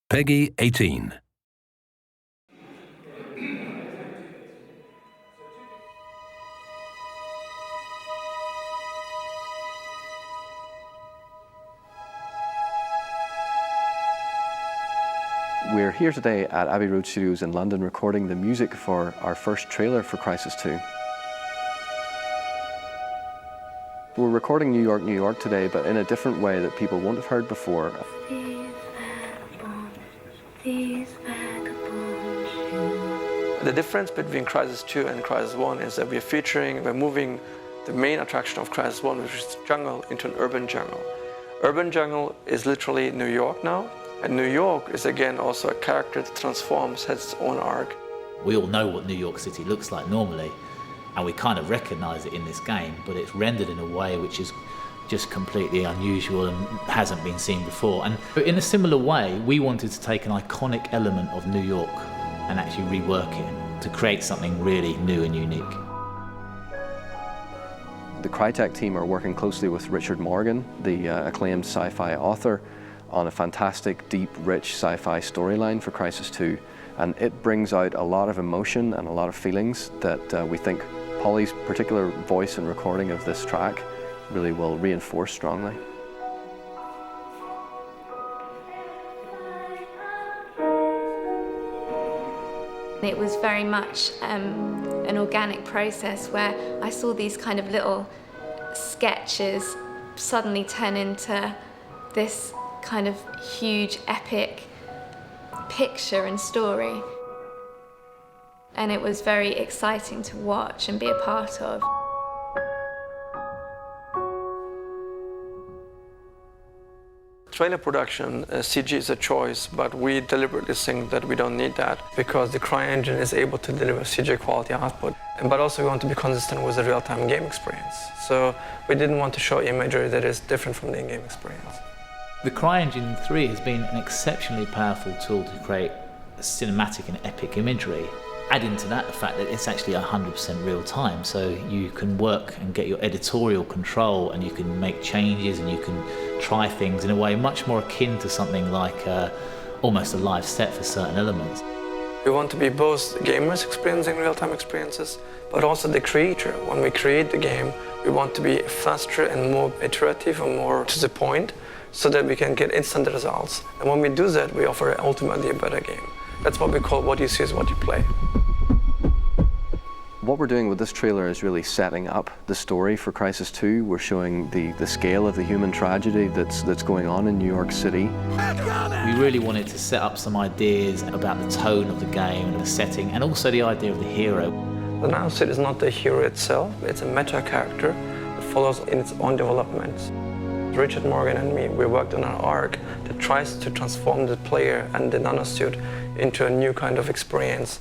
Peggy 18. We're here today at Abbey Road Studios in London recording the music for our first trailer for Crysis 2. We're recording New York, New York today, but in a different way that people won't have heard before. The difference between Crysis 2 and Crysis 1 is that we're moving the main attraction of Crysis 1, which is jungle, into an urban jungle. Urban jungle is literally New York now, and New York is again also a character that transforms, has its own arc. We all know what New York City looks like normally, and we kind of recognise it in this game, but it's rendered in a way which is just completely unusual and hasn't been seen before. And in a similar way, we wanted to take an iconic element of New York and actually rework it to create something really new and unique. The Crytek team are working closely with Richard Morgan, the acclaimed sci-fi author, on a fantastic, deep, rich sci-fi storyline for Crysis 2. And it brings out a lot of emotion and a lot of feelings that we think Polly's particular voice and recording of this track really will reinforce strongly. It was very much an organic process where I saw these kind of little sketches suddenly turn into this kind of huge epic picture and story. And it was very exciting to watch and be a part of. Trailer production, CG is a choice, but we deliberately think that we don't need that because the CryEngine is able to deliver CG quality output, but also we want to be consistent with the real-time game experience. So we didn't want to show imagery that is different from the in-game experience. The CryEngine 3 has been an exceptionally powerful tool to create cinematic and epic imagery. Add into that the fact that it's actually 100% real time, so you can work and get your editorial control and you can make changes and you can try things in a way much more akin to something like almost a live set for certain elements. We want to be both gamers experiencing real-time experiences, but also the creator. When we create the game, we want to be faster and more iterative and more to the point so that we can get instant results. And when we do that, we offer ultimately a better game. That's what we call what you see is what you play. What we're doing with this trailer is really setting up the story for Crysis 2. We're showing the scale of the human tragedy that's going on in New York City. We really wanted to set up some ideas about the tone of the game and the setting, and also the idea of the hero. The Now Sid is not the hero itself, it's a meta character that follows in its own development. Richard Morgan and me, we worked on an arc that tries to transform the player and the nanosuit into a new kind of experience